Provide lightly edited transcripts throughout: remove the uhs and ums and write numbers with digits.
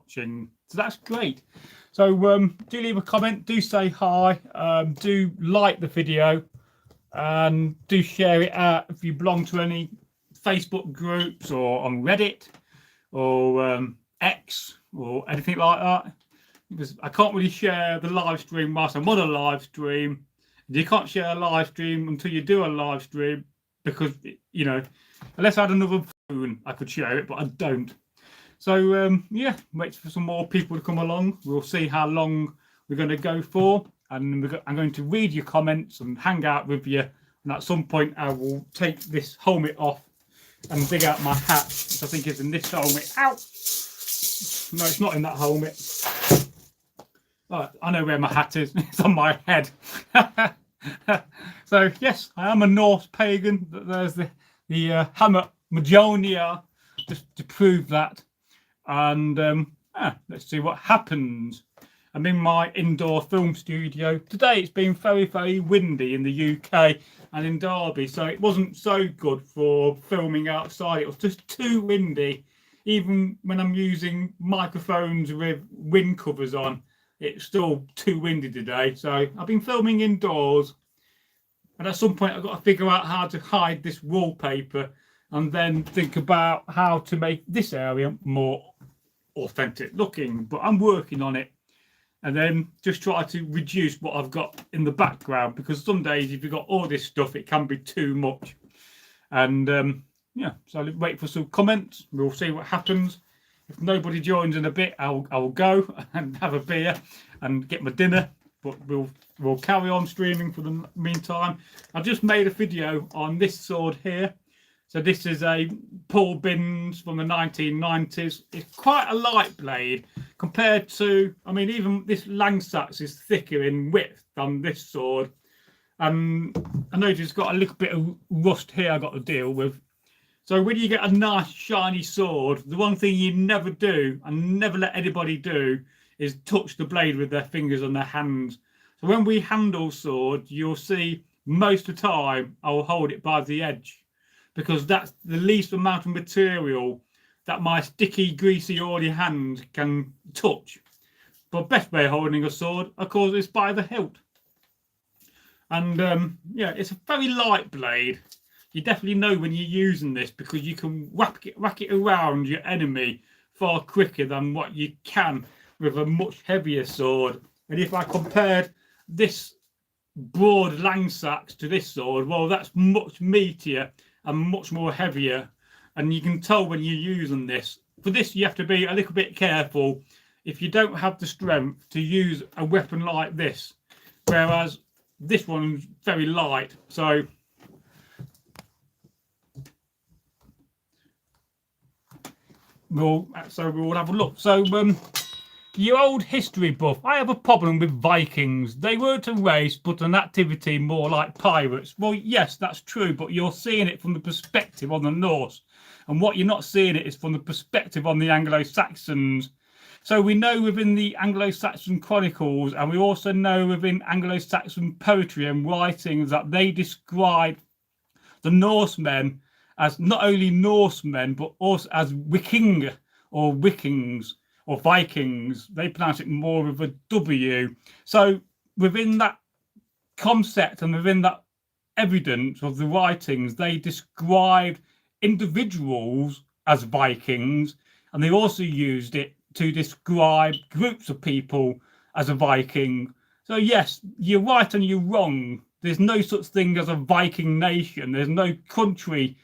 watching. So that's great. So do leave a comment, do say hi, do like the video, and do share it out if you belong to any Facebook groups or on Reddit or X or anything like that. Because I can't really share the live stream whilst I'm on a live stream. You can't share a live stream until you do a live stream, because, you know, unless I had another phone, I could share it, but I don't. So, yeah, wait for some more people to come along. We'll see how long we're going to go for. And I'm going to read your comments and hang out with you. And at some point, I will take this helmet off and dig out my hat, which I think is in this helmet. Ow! No, it's not in that helmet. Oh, I know where my hat is. It's on my head. So yes, I am a Norse pagan. There's the hammer Majonia, just to prove that. And let's see what happens. I'm in my indoor film studio. Today it's been very, very windy in the UK and in Derby, so it wasn't so good for filming outside. It was just too windy. Even when I'm using microphones with wind covers on, it's still too windy today. So I've been filming indoors. And at some point I've got to figure out how to hide this wallpaper and then think about how to make this area more authentic looking. But I'm working on it. And then just try to reduce what I've got in the background, because some days if you've got all this stuff, it can be too much. And yeah, so I'll wait for some comments. We'll see what happens. If nobody joins in a bit, I'll go and have a beer and get my dinner. But we'll carry on streaming for the meantime. I've just made a video on this sword here. So this is a Paul Binns from the 1990s. It's quite a light blade compared to, I mean, even this Langsat's is thicker in width than this sword. And I noticed it's got a little bit of rust here I've got to deal with. So when you get a nice shiny sword, the one thing you never do and never let anybody do is touch the blade with their fingers and their hands. So when we handle swords, you'll see most of the time I'll hold it by the edge, because that's the least amount of material that my sticky, greasy, oily hand can touch. But best way of holding a sword, of course, is by the hilt. And yeah, it's a very light blade. You definitely know when you're using this, because you can whack it around your enemy far quicker than what you can with a much heavier sword. And if I compared this broad Langsat's to this sword, well, that's much meatier and much more heavier. And you can tell when you're using this. For this, you have to be a little bit careful if you don't have the strength to use a weapon like this, whereas this one's very light. So we'll have a look. So you old history buff, I have a problem with Vikings. They weren't a race, but an activity more like pirates. Well, yes, that's true, but you're seeing it from the perspective on the Norse. And what you're not seeing it is from the perspective on the Anglo-Saxons. So we know within the Anglo-Saxon chronicles, and we also know within Anglo-Saxon poetry and writings, that they describe the Norsemen as not only Norsemen, but also as Viking or Vikings or Vikings. They pronounce it more with a W. So within that concept and within that evidence of the writings, they described individuals as Vikings, and they also used it to describe groups of people as a Viking. So yes, you're right and you're wrong. There's no such thing as a Viking nation. There's no country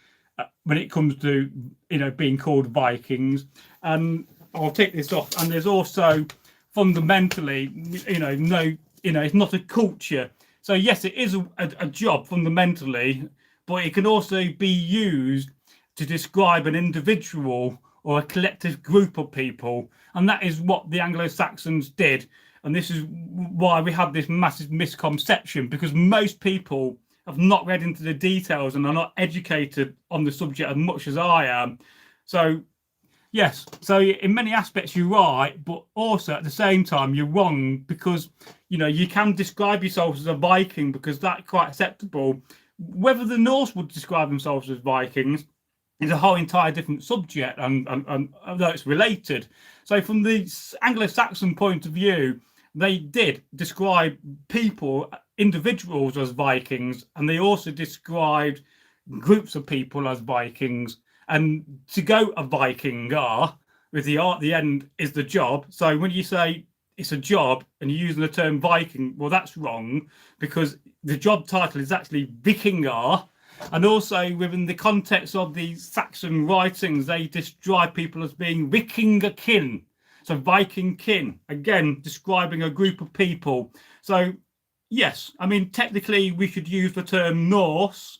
when it comes to, you know, being called Vikings. And I'll take this off. And there's also fundamentally, it's not a culture. So yes, it is a job fundamentally, but it can also be used to describe an individual or a collective group of people. And that is what the Anglo-Saxons did. And this is why we have this massive misconception, because most people have not read into the details and are not educated on the subject as much as I am. So yes, so in many aspects you're right, but also at the same time you're wrong, because you can describe yourself as a Viking because that's quite acceptable. Whether the Norse would describe themselves as Vikings is a whole entire different subject, and although it's related. So from the Anglo-Saxon point of view, they did describe people, individuals, as Vikings, and they also described groups of people as Vikings. And to go a Viking with the R at the end is the job. So when you say it's a job and you're using the term Viking, well, that's wrong, because the job title is actually Vikingar. And also within the context of the Saxon writings, they describe people as being Vikinga kin. So Viking kin, again, describing a group of people. So yes, I mean, technically we should use the term Norse,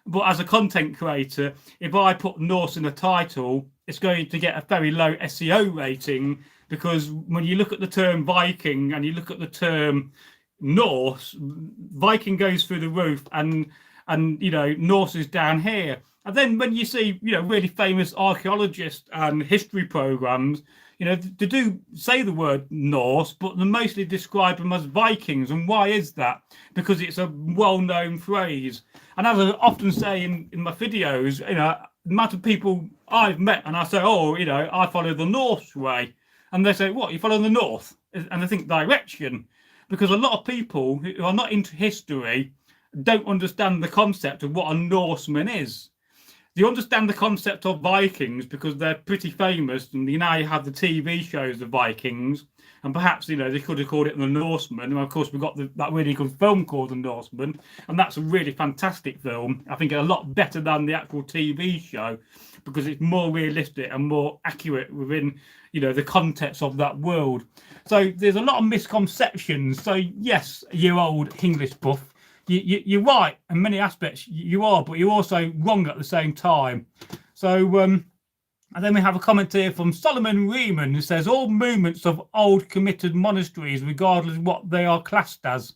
but as a content creator, if I put Norse in the title, it's going to get a very low SEO rating, because when you look at the term Viking and you look at the term Norse, Viking goes through the roof, and Norse is down here. And then when you see really famous archaeologists and history programs, they do say the word Norse, but they mostly describe them as Vikings. And why is that? Because it's a well-known phrase. And as I often say in my videos, the amount of people I've met, and I say, I follow the Norse way. And they say, what, you follow the North? And I think direction. Because a lot of people who are not into history don't understand the concept of what a Norseman is. They understand the concept of Vikings because they're pretty famous, and you have the TV shows of Vikings, and perhaps they could have called it the Norseman. And of course we've got that really good film called The Norseman, and that's a really fantastic film. I think it's a lot better than the actual TV show because it's more realistic and more accurate within the context of that world. So there's a lot of misconceptions. So yes, you old English buff, you're right in many aspects, you are, but you're also wrong at the same time. So and then we have a comment here from Solomon Riemann, who says all movements of old committed monasteries, regardless of what they are classed as.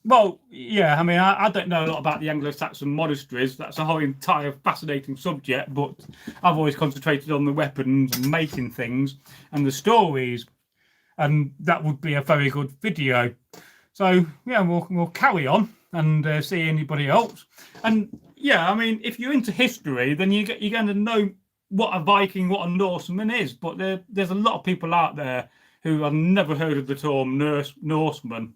Well, yeah, I mean, I don't know a lot about the Anglo-Saxon monasteries. That's a whole entire fascinating subject, but I've always concentrated on the weapons and making things and the stories, and that would be a very good video. So yeah, we'll carry on and see anybody else. And yeah, I mean, if you're into history, then you're going to know what a Viking, what a Norseman is. But there's a lot of people out there who have never heard of the term Norseman,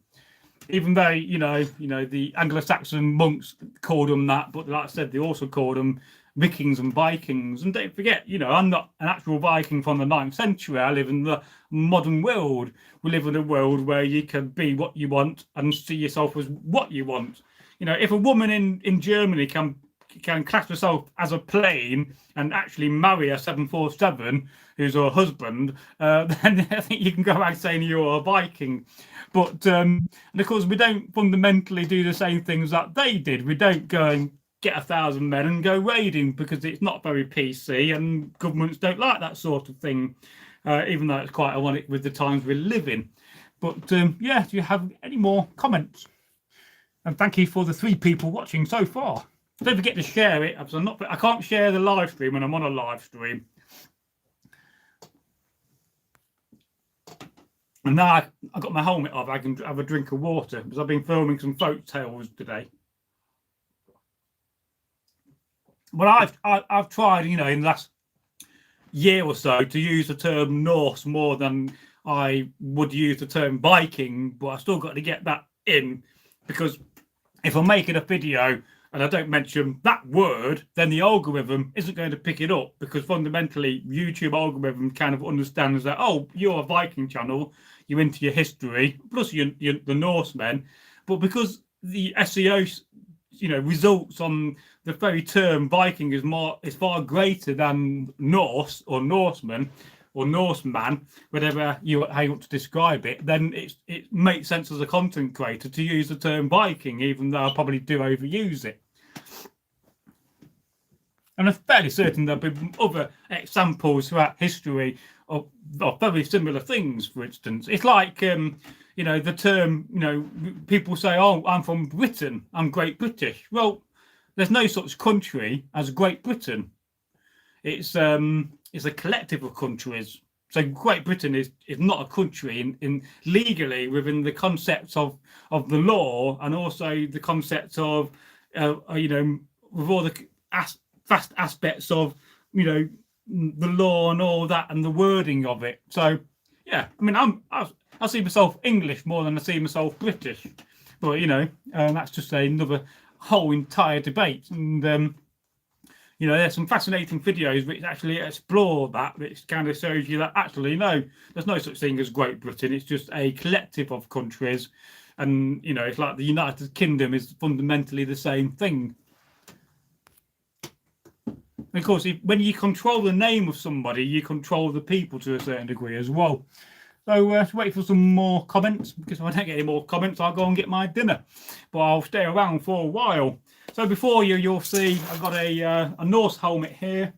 even though the Anglo-Saxon monks called them that. But like I said, they also called them Vikings and Vikings. And don't forget, I'm not an actual Viking from the 9th century. I live in the modern world. We live in a world where you can be what you want and see yourself as what you want. If a woman in Germany can class herself as a plane and actually marry a 747 who's her husband, then I think you can go around saying you're a Viking. But and of course, we don't fundamentally do the same things that they did. We don't go and get 1,000 men and go raiding, because it's not very PC, and governments don't like that sort of thing, even though it's quite ironic with the times we live in. But yeah, do you have any more comments? And thank you for the 3 people watching so far. Don't forget to share it. I can't share the live stream when I'm on a live stream. And now I got my helmet off, I can have a drink of water, because I've been filming some folk tales today. But I've tried, in the last year or so, to use the term Norse more than I would use the term Viking. But I've still got to get that in, because if I'm making a video and I don't mention that word, then the algorithm isn't going to pick it up, because fundamentally YouTube algorithm kind of understands that, oh, you're a Viking channel, you're into your history, plus you're the Norsemen. But because the SEO results on the very term Viking is far greater than Norse or Norseman or Norseman, whatever how you want to describe it, then it makes sense as a content creator to use the term Viking, even though I probably do overuse it. And I'm fairly certain there'll be other examples throughout history of very similar things. For instance, it's like the term, people say, oh, I'm from Britain, I'm Great British. Well, there's no such country as Great Britain. It's a collective of countries. So Great Britain is not a country in legally within the concepts of the law, and also the concept of with all the vast aspects of, you know, the law and all that and the wording of it. So yeah, I mean, I see myself English more than I see myself British, but you know, that's just another whole entire debate. And you know, there's some fascinating videos which actually explore that, which kind of shows you that actually no, there's no such thing as Great Britain. It's just a collective of countries, and you know, it's like the United Kingdom is fundamentally the same thing. And of course, when you control the name of somebody, you control the people to a certain degree as well. So let's wait for some more comments, because if I don't get any more comments, I'll go and get my dinner. But I'll stay around for a while. So before you'll see I've got a Norse helmet here.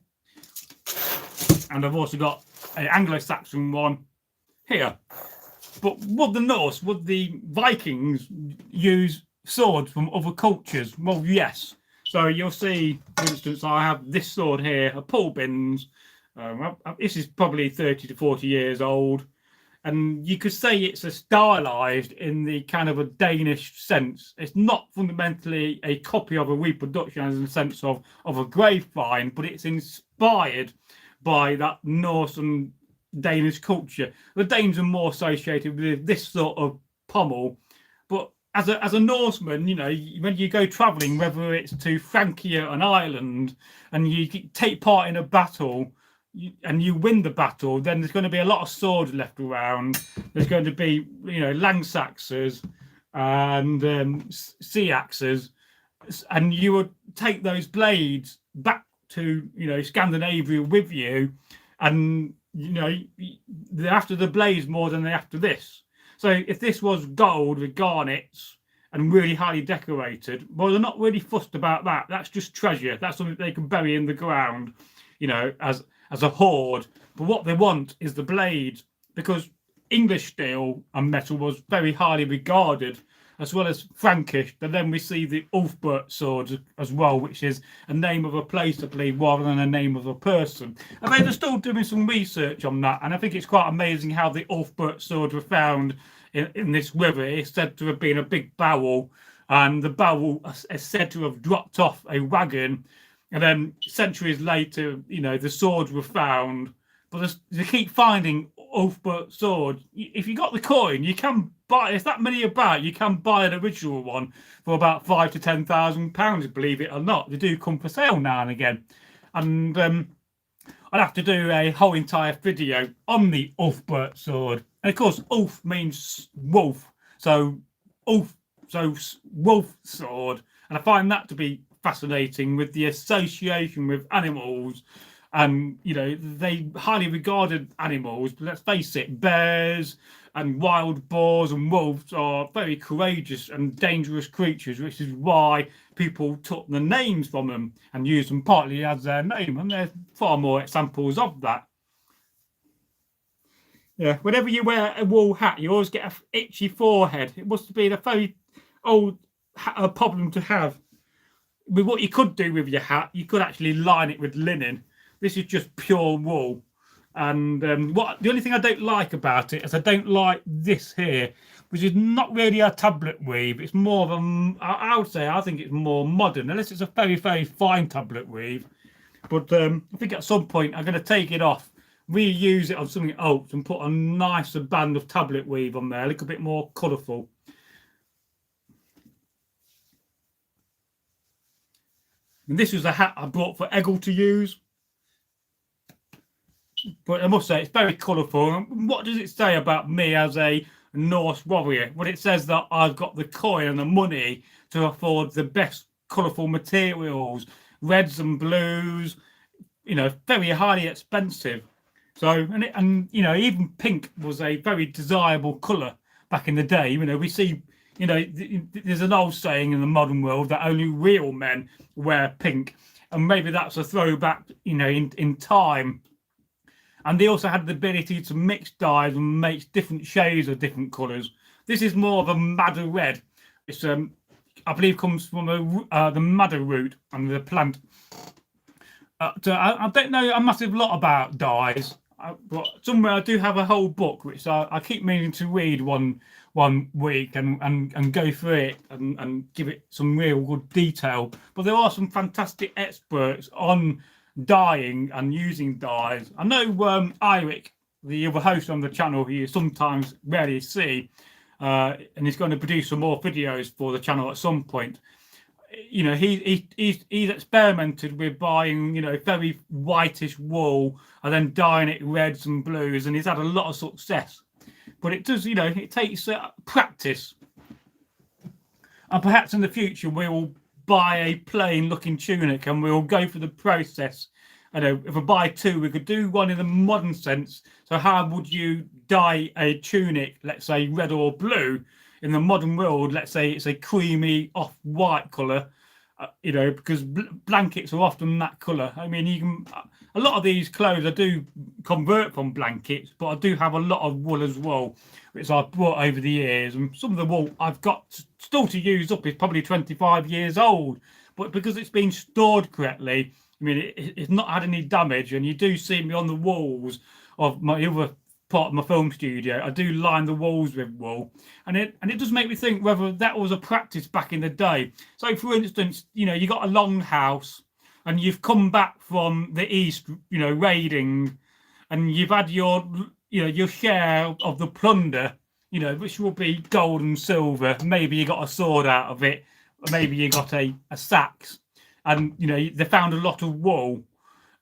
And I've also got an Anglo-Saxon one here. But would the Vikings use swords from other cultures? Well, yes. So you'll see, for instance, I have this sword here, a Paul Binns. This is probably 30 to 40 years old. And you could say it's a stylized in the kind of a Danish sense. It's not fundamentally a copy of a reproduction as in the sense of a grave find, but it's inspired by that Norse and Danish culture. The Danes are more associated with this sort of pommel, but as a Norseman, you know, when you go travelling, whether it's to Francia, an island, and you take part in a battle, and you win the battle, then there's going to be a lot of swords left around. There's going to be, you know, langsaxes and sea axes, and you would take those blades back to, you know, Scandinavia with you, and you know, they're after the blades more than they're after this. So if this was gold with garnets and really highly decorated, well, they're not really fussed about that. That's just treasure. That's something they can bury in the ground, you know, as a hoard. But what they want is the blade, because English steel and metal was very highly regarded, as well as Frankish. But then we see the Ulfbert swords as well, which is a name of a place, I believe, rather than a name of a person. And they're still doing some research on that, and I think it's quite amazing how the Ulfbert swords were found in this river. It's said to have been a big barrel, and the barrel is said to have dropped off a wagon. And then centuries later, you know, the swords were found. But they keep finding Ulfbert swords. If you got the coin, you can buy. If that many about, you can buy an original one for about £5,000 to £10,000. Believe it or not, they do come for sale now and again. And I'd have to do a whole entire video on the Ulfbert sword. And of course, Ulf means wolf, so Ulf, so wolf sword. And I find that to be fascinating, with the association with animals. And you know, they highly regarded animals, but let's face it, bears and wild boars and wolves are very courageous and dangerous creatures, which is why people took the names from them and used them partly as their name. And there's far more examples of that. Yeah, whenever you wear a wool hat, you always get an itchy forehead. It must have been a very old problem to have. With what you could do with your hat, you could actually line it with linen. This is just pure wool. And the only thing I don't like about it is I don't like this here, which is not really a tablet weave. It's more of I would say, I think it's more modern, unless it's a very, very fine tablet weave. But I think at some point I'm going to take it off, reuse it on something else, and put a nicer band of tablet weave on there, a little bit more colourful. And this was a hat I bought for Eggle to use. But I must say, it's very colourful. What does it say about me as a Norse warrior? Well, it says that I've got the coin and the money to afford the best colourful materials, reds and blues, you know, very highly expensive. So, and you know, even pink was a very desirable colour back in the day. You know, we see, you know, there's an old saying in the modern world that only real men wear pink, and maybe that's a throwback, you know, in time. And they also had the ability to mix dyes and make different shades of different colours. This is more of a madder red. It's I believe comes from the madder root and the plant. So I don't know a massive lot about dyes. but somewhere I do have a whole book which I keep meaning to read one week and go through it and give it some real good detail. But there are some fantastic experts on dyeing and using dyes. I know Eric, the other host on the channel, who you sometimes rarely see, and he's going to produce some more videos for the channel at some point. You know, he's experimented with buying, you know, very whitish wool and then dyeing it reds and blues, and he's had a lot of success. But it does, you know, it takes practice. And perhaps in the future we will buy a plain looking tunic and we'll go through the process. I know if I buy two, we could do one in the modern sense. So how would you dye a tunic, let's say red or blue? In the modern world, let's say it's a creamy off-white colour, you know, because blankets are often that colour. I mean, you can, a lot of these clothes I do convert from blankets, but I do have a lot of wool as well, which I've brought over the years. And some of the wool I've got still to use up is probably 25 years old, but because it's been stored correctly, I mean, it's not had any damage. And you do see me on the walls of my other part of my film studio, I do line the walls with wool, and it does make me think whether that was a practice back in the day. So for instance, you know, you got a long house and you've come back from the east, you know, raiding, and you've had your, you know, your share of the plunder, you know, which will be gold and silver. Maybe you got a sword out of it, or maybe you got a sax, and you know, they found a lot of wool,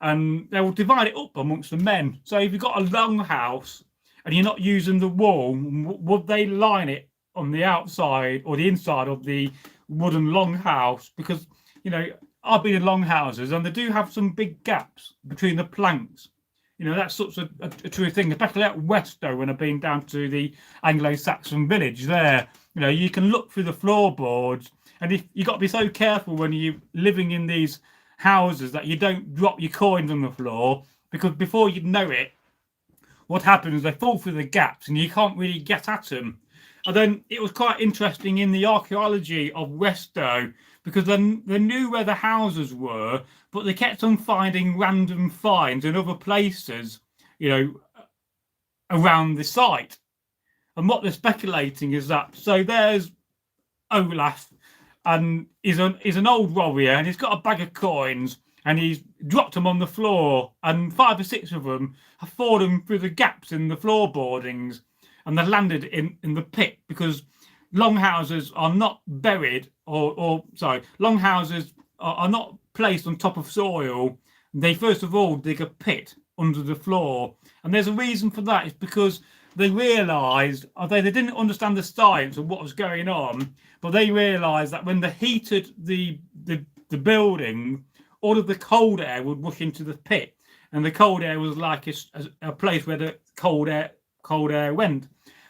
and they will divide it up amongst the men. So if you've got a long house and you're not using the wool, would they line it on the outside or the inside of the wooden long house? Because, you know, I've been in long houses and they do have some big gaps between the planks. You know, that's such a true thing, especially at Westow when I've been down to the Anglo-Saxon village there. You know, you can look through the floorboards, and if you've got to be so careful when you're living in these houses that you don't drop your coins on the floor, because before you know it, what happens is they fall through the gaps and you can't really get at them. And then it was quite interesting in the archaeology of Westow, because they knew where the houses were, but they kept on finding random finds in other places, you know, around the site. And what they're speculating is that, so there's Olaf, and he's an old warrior, and he's got a bag of coins, and he's dropped them on the floor, and 5 or 6 of them have fallen through the gaps in the floorboardings, and they've landed in the pit, because longhouses are not buried, longhouses are not placed on top of soil. They first of all dig a pit under the floor, and there's a reason for that. It's because they realised, although they didn't understand the science of what was going on, but they realised that when they heated the building, all of the cold air would rush into the pit, and the cold air was like a place where the cold air went.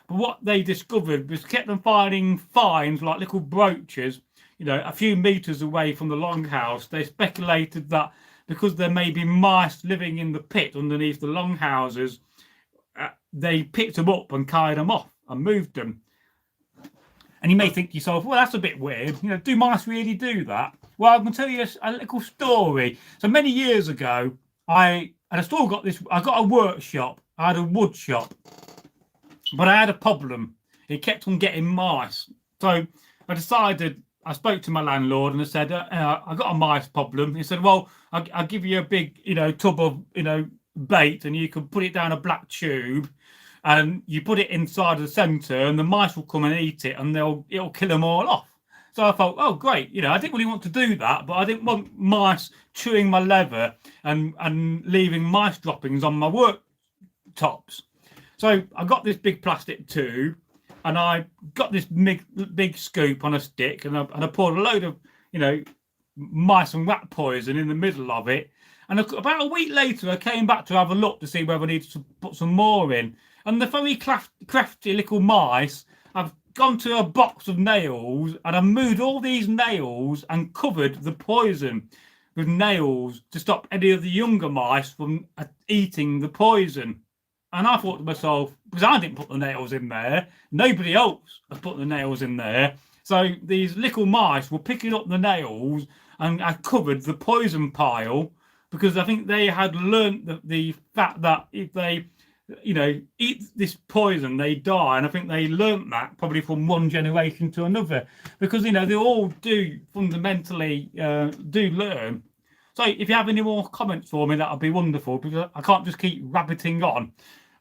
But what they discovered was, kept on finding finds like little brooches, you know, a few meters away from the longhouse. They speculated that because there may be mice living in the pit underneath the longhouses, they picked them up and carried them off and moved them. And you may think to yourself, well, that's a bit weird. You know, do mice really do that? Well, I'm going to tell you a little story. So many years ago, I got a workshop. I had a wood shop, but I had a problem. It kept on getting mice. So I spoke to my landlord and I said, I got a mice problem. He said, well, I'll give you a big, you know, tub of, you know, bait, and you can put it down a black tube, and you put it inside the centre, and the mice will come and eat it, and it'll kill them all off. So I thought, oh great, you know, I didn't really want to do that, but I didn't want mice chewing my leather and leaving mice droppings on my worktops. So I got this big plastic tube, and I got this big scoop on a stick, and I poured a load of, you know, mice and rat poison in the middle of it. And about a week later, I came back to have a look to see whether I needed to put some more in. And the very crafty little mice have gone to a box of nails, and I've moved all these nails and covered the poison with nails to stop any of the younger mice from eating the poison. And I thought to myself, because I didn't put the nails in there, nobody else has put the nails in there. So these little mice were picking up the nails, and I covered the poison pile, because I think they had learnt the fact that if they, eat this poison, they die. And I think they learnt that probably from one generation to another, because, they all do fundamentally do learn. So if you have any more comments for me, that would be wonderful, because I can't just keep rabbiting on.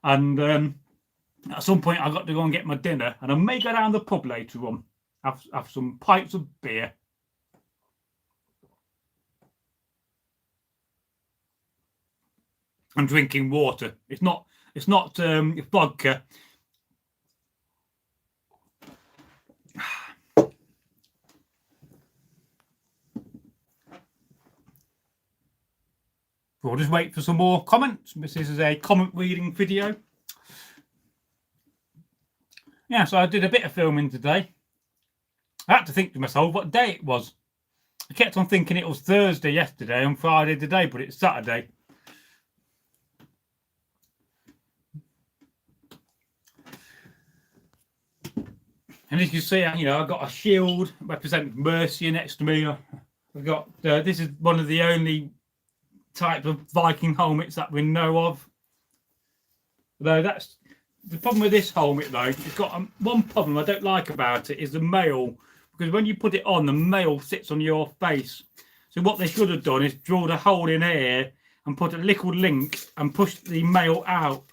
And at some point, I've got to go and get my dinner, and I may go down the pub later on, have some pints of beer. And drinking water. It's not vodka. We'll just wait for some more comments. This is a comment reading video. Yeah, so I did a bit of filming today. I had to think to myself what day it was. I kept on thinking it was Thursday yesterday and Friday today, but it's Saturday. And as you see, I've got a shield representing Mercia next to me. I've got this is one of the only types of Viking helmets that we know of. Though that's the problem with this helmet, though. It's got one problem I don't like about it is the mail, because when you put it on, the mail sits on your face. So what they should have done is drilled a hole in here and put a little link and push the mail out,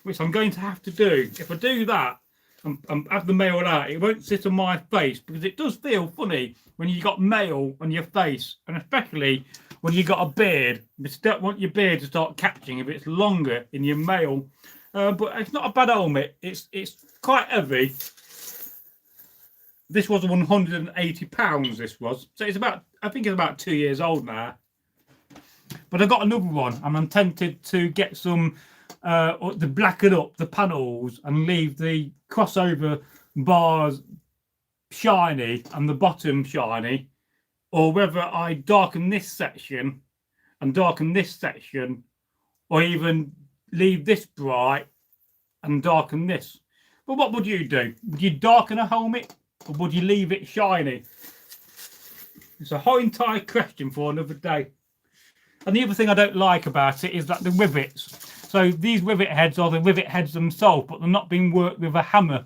which I'm going to have to do. If I do that, and have the mail out, it won't sit on my face, because it does feel funny when you got mail on your face, and especially when you got a beard. You don't want your beard to start catching if it's longer in your mail. But it's not a bad helmet. It's quite heavy. This was £180. This was, so it's about, I think it's about 2 years old now. But I got another one, and I'm tempted to get some to blacken up the panels and leave the crossover bars shiny and the bottom shiny, or whether I darken this section and darken this section, or even leave this bright and darken this. But what would you do? Would you darken a helmet, or would you leave it shiny? It's a whole entire question for another day. And the other thing I don't like about it is that the rivets. So these rivet heads are the rivet heads themselves, but they're not being worked with a hammer.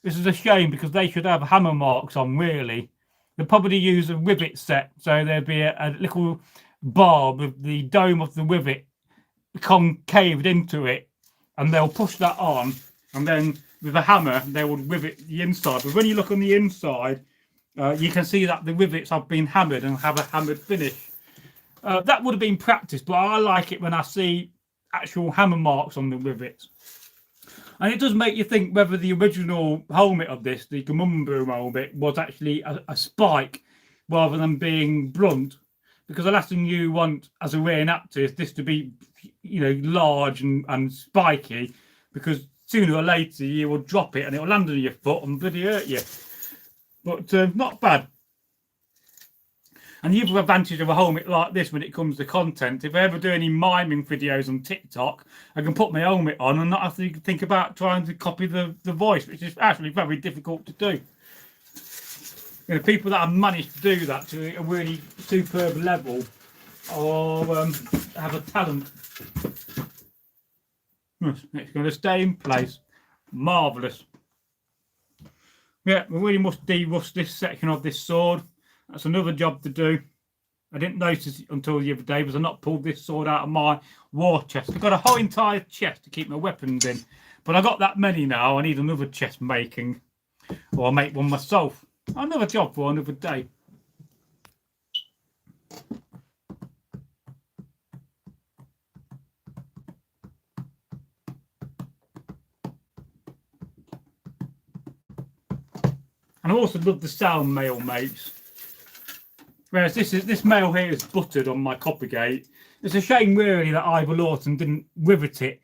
This is a shame, because they should have hammer marks on, really. They'll probably use a rivet set, so there'd be a little bar with the dome of the rivet concaved into it, and they'll push that on, and then with a hammer they would rivet the inside. But when you look on the inside, you can see that the rivets have been hammered and have a hammered finish. That would have been practice, but I like it when I see actual hammer marks on the rivets. And it does make you think whether the original helmet of this, the Gumumbu helmet, was actually a spike rather than being blunt. Because the last thing you want as a reenactor is this to be, large and spiky, because sooner or later you will drop it and it will land on your foot and bloody hurt you. But not bad. And the other advantage of a helmet like this when it comes to content, if I ever do any miming videos on TikTok, I can put my helmet on and not have to think about trying to copy the voice, which is actually very difficult to do. People that have managed to do that to a really superb level or have a talent. It's going to stay in place. Marvellous. Yeah, we really must de-rust this section of this sword. That's another job to do. I didn't notice it until the other day because I've not pulled this sword out of my war chest. I've got a whole entire chest to keep my weapons in. But I got that many now. I need another chest making. Or I'll make one myself. Another job for another day. And I also love the sound mail makes. Whereas this mail here is buttered on my Coppergate. It's a shame really that Ivor Lawton didn't rivet it.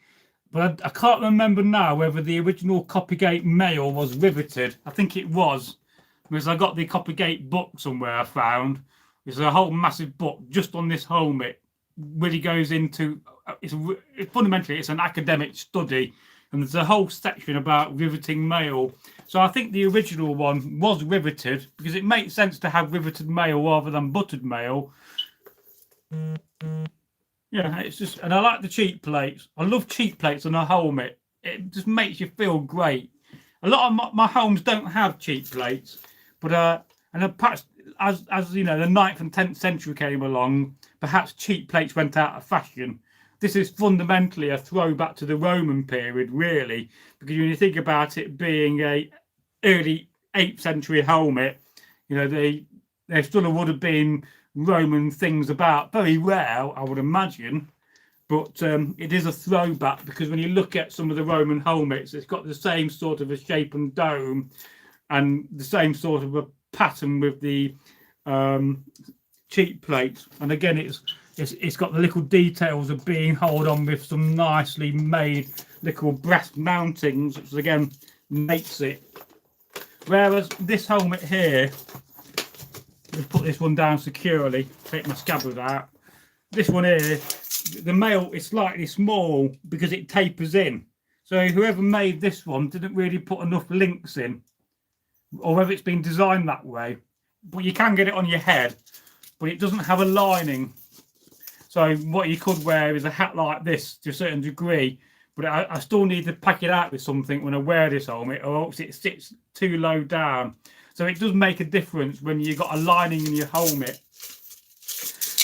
But I can't remember now whether the original Coppergate mail was riveted. I think it was. Because I got the Coppergate book somewhere I found. There's a whole massive book just on this helmet. Really goes into, fundamentally it's an academic study. And there's a whole section about riveting mail. So I think the original one was riveted because it makes sense to have riveted mail rather than buttered mail. Yeah, it's just, and I like the cheek plates. I love cheek plates on a helmet. It just makes you feel great. A lot of my helms don't have cheek plates, but perhaps as you know, the 9th and 10th century came along, perhaps cheek plates went out of fashion. This is fundamentally a throwback to the Roman period, really, because when you think about it being a early 8th century helmet, you know, there still would have been Roman things about, very rare, I would imagine, but it is a throwback because when you look at some of the Roman helmets, it's got the same sort of a shape and dome and the same sort of a pattern with the cheek plates. And again, it's got the little details of being held on with some nicely made little brass mountings, which again makes it. Whereas this helmet here, let's put this one down securely, take my scabbard out. This one here, the mail is slightly small because it tapers in. So whoever made this one didn't really put enough links in, or whether it's been designed that way. But you can get it on your head, but it doesn't have a lining. So what you could wear is a hat like this to a certain degree, but I still need to pack it out with something when I wear this helmet, or else it sits too low down. So it does make a difference when you've got a lining in your helmet.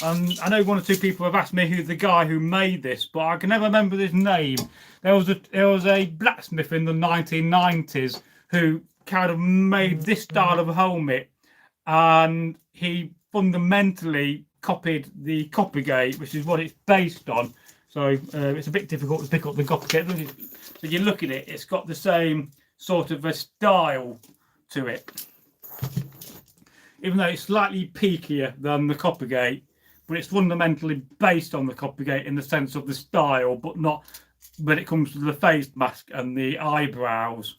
I know one or two people have asked me who the guy who made this, but I can never remember his name. There was a blacksmith in the 1990s who kind of made this style of helmet, and he fundamentally copied the Coppergate, which is what it's based on. So it's a bit difficult to pick up the Coppergate. So you look at it, it's got the same sort of a style to it, even though it's slightly peakier than the Coppergate. But it's fundamentally based on the Coppergate in the sense of the style, but not when it comes to the face mask and the eyebrows.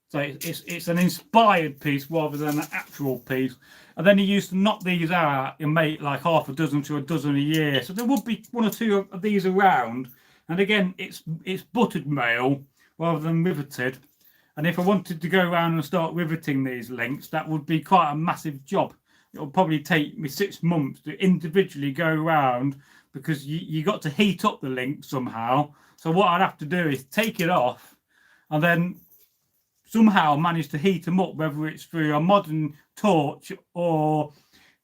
So it's an inspired piece rather than an actual piece. And then he used to knock these out and make like half a dozen to a dozen a year. So there would be one or two of these around. And again, it's buttered mail rather than riveted. And if I wanted to go around and start riveting these links, that would be quite a massive job. It'll probably take me 6 months to individually go around because you got to heat up the link somehow. So what I'd have to do is take it off and then somehow manage to heat them up, whether it's through a modern torch or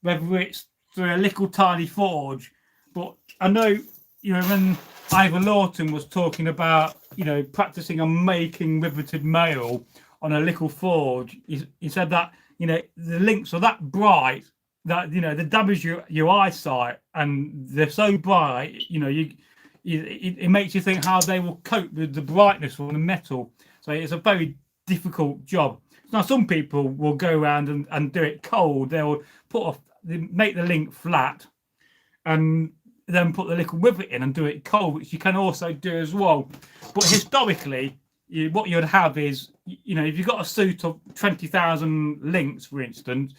whether it's through a little tiny forge. But I know, you know, when Ivor Lawton was talking about, you know, practicing on making riveted mail on a little forge, he said that, you know, the links are that bright that, you know, they damage your eyesight, and they're so bright, you know, it makes you think how they will cope with the brightness from the metal. So it's a very difficult job. Now, some people will go around and do it cold. They'll make the link flat and then put the little rivet in and do it cold, which you can also do as well. But historically, what you'd have is, you know, if you've got a suit of 20,000 links, for instance,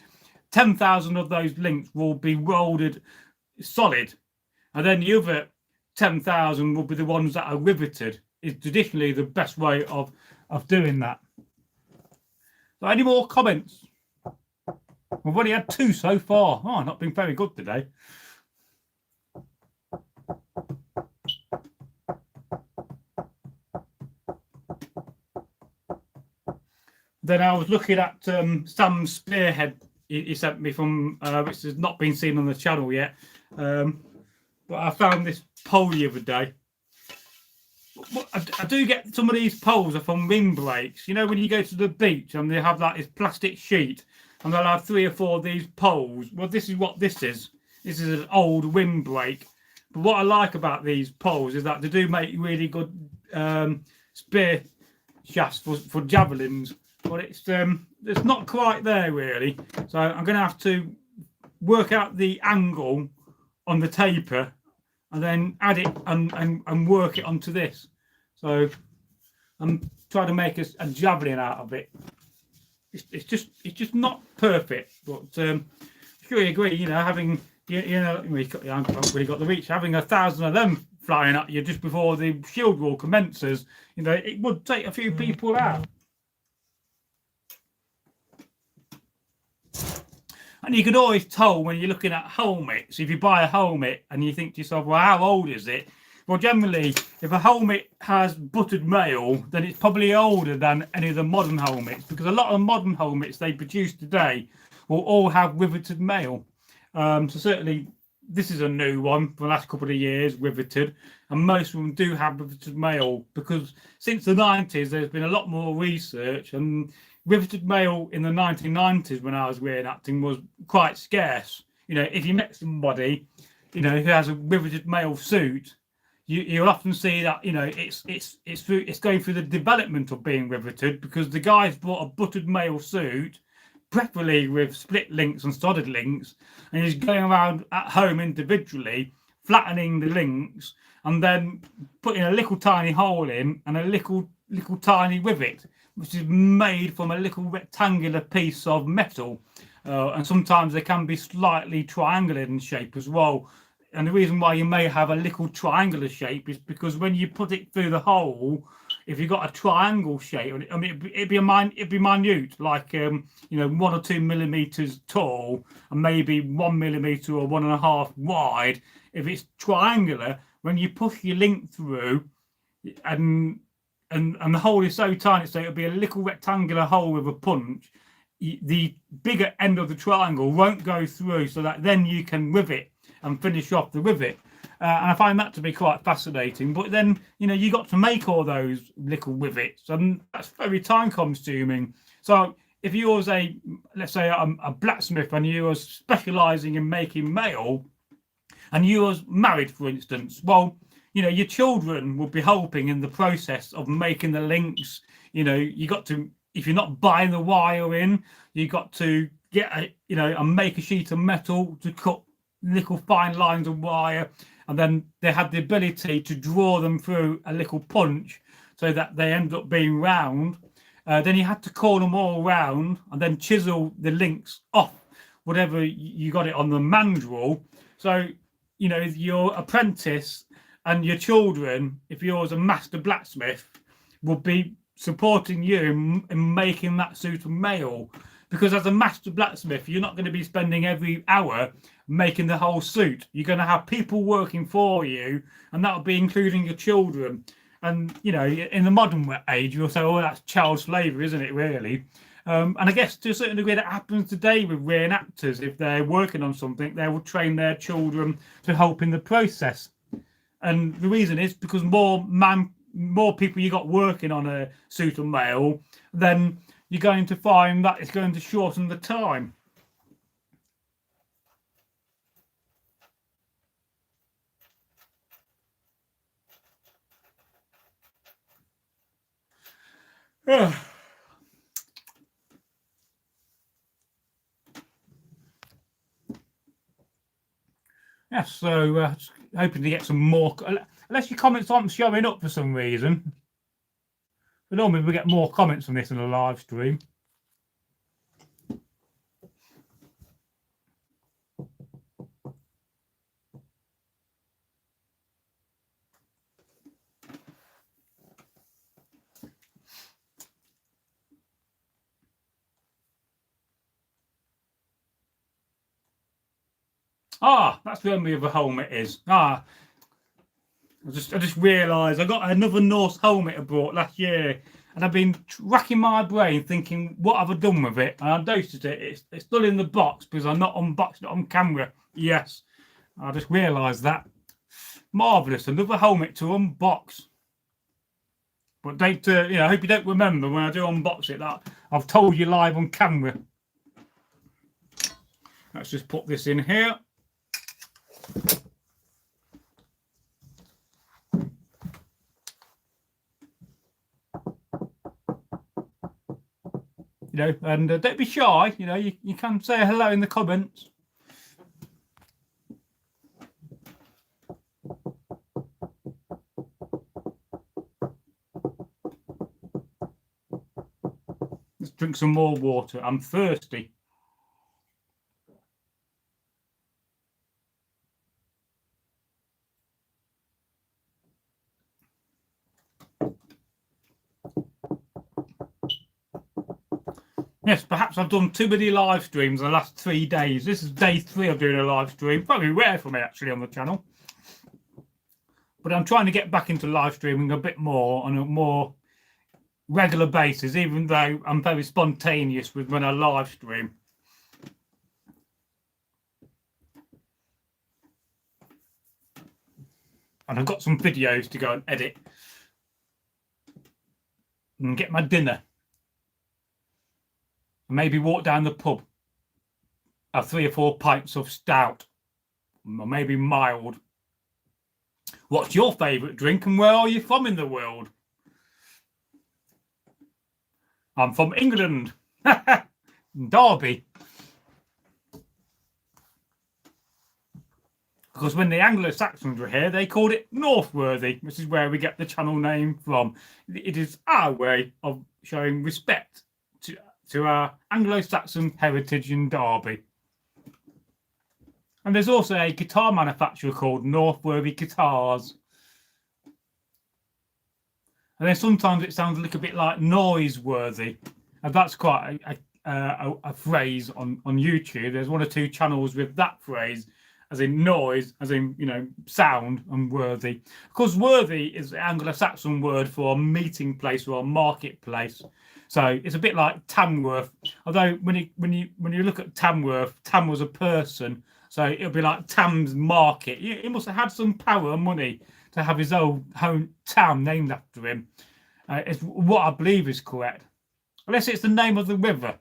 10,000 of those links will be welded solid, and then the other 10,000 will be the ones that are riveted. Is traditionally the best way of doing that. So, any more comments? We've already had 2 so far. Oh, not been very good today. Then I was looking at Sam's spearhead he sent me from, which has not been seen on the channel yet. But I found this pole the other day. I do get some of these poles are from windbreaks. You know, when you go to the beach and they have like this plastic sheet and they'll have 3 or 4 of these poles. Well, this is what this is. This is an old windbreak. But what I like about these poles is that they do make really good spear shafts for javelins. But it's not quite there really. So I'm going to have to work out the angle on the taper and then add it and work it onto this. So I'm trying to make a javelin out of it. It's just not perfect, but I'm sure you agree. You know, having I haven't really got the reach. Having 1,000 of them flying at you just before the shield wall commences, you know, it would take a few people out. And you can always tell when you're looking at helmets, if you buy a helmet and you think to yourself, well, how old is it? Well, generally, if a helmet has buttered mail, then it's probably older than any of the modern helmets, because a lot of the modern helmets they produce today will all have riveted mail. So certainly this is a new one for the last couple of years, riveted, and most of them do have riveted mail, because since the 90s there's been a lot more research, and riveted mail in the 1990s when I was reenacting was quite scarce. You know, if you met somebody, you know, who has a riveted mail suit, you'll often see that, you know, it's going through the development of being riveted, because the guy's bought a buttered mail suit, preferably with split links and solid links, and he's going around at home individually flattening the links and then putting a little tiny hole in and a little tiny rivet, which is made from a little rectangular piece of metal, and sometimes they can be slightly triangular in shape as well. And the reason why you may have a little triangular shape is because when you put it through the hole, if you've got a triangle shape, I mean, it'd be minute, like you know, 1 or 2 millimeters tall and maybe 1 millimeter or 1.5 wide. If it's triangular, when you push your link through, and the hole is so tiny, so it'll be a little rectangular hole with a punch, the bigger end of the triangle won't go through, so that then you can rivet and finish off the rivet. And I find that to be quite fascinating. But then, you know, you got to make all those little rivets, and that's very time consuming. So if you was let's say a blacksmith, and you was specializing in making mail, and you was married, for instance, well, you know, your children will be helping in the process of making the links. You know, you got to, if you're not buying the wire in, you got to get and make a sheet of metal to cut little fine lines of wire, and then they had the ability to draw them through a little punch so that they end up being round. Then you had to call them all round and then chisel the links off whatever you got it on the mandrel. So, you know, your apprentice and your children, if you're a master blacksmith, will be supporting you in making that suit of mail. Because as a master blacksmith, you're not going to be spending every hour making the whole suit. You're going to have people working for you, and that'll be including your children. And, you know, in the modern age, you'll say, oh, that's child slavery, isn't it, really? And I guess to a certain degree that happens today with reenactors. If they're working on something, they will train their children to help in the process. And the reason is because more people you got working on a suit of mail, then you're going to find that it's going to shorten the time. Yes, so hoping to get some more, unless your comments aren't showing up for some reason. But normally we get more comments on this in a live stream. That's where my other helmet is. I just realised I got another Norse helmet I bought last year, and I've been racking my brain thinking, what have I done with it? And I noticed it's still in the box because I'm not unboxed it on camera. Yes, I just realised that. Marvellous, another helmet to unbox. But don't, I hope you don't remember when I do unbox it that I've told you live on camera. Let's just put this in here. And don't be shy. You can say hello in the comments. Let's drink some more water. I'm thirsty. Yes, perhaps I've done too many live streams in the last 3 days. This is day 3 of doing a live stream. Very rare for me, actually, on the channel. But I'm trying to get back into live streaming a bit more on a more regular basis, even though I'm very spontaneous with when I live stream. And I've got some videos to go and edit and get my dinner. And maybe walk down the pub, have 3 or 4 pints of stout, or maybe mild. What's your favourite drink and where are you from in the world? I'm from England, Derby. Because when the Anglo-Saxons were here, they called it Northworthy, which is where we get the channel name from. It is our way of showing respect to our Anglo-Saxon heritage in Derby. And there's also a guitar manufacturer called Northworthy Guitars. And then sometimes it sounds a little bit like noiseworthy. And that's quite a phrase on YouTube. There's 1 or 2 channels with that phrase, as in noise, as in, you know, sound, and worthy. Of course, worthy is the Anglo-Saxon word for a meeting place or a marketplace. So it's a bit like Tamworth. Although when you look at Tamworth, Tam was a person. So it'll be like Tam's Market. He must have had some power and money to have his own home town named after him. It's what I believe is correct. Unless it's the name of the river.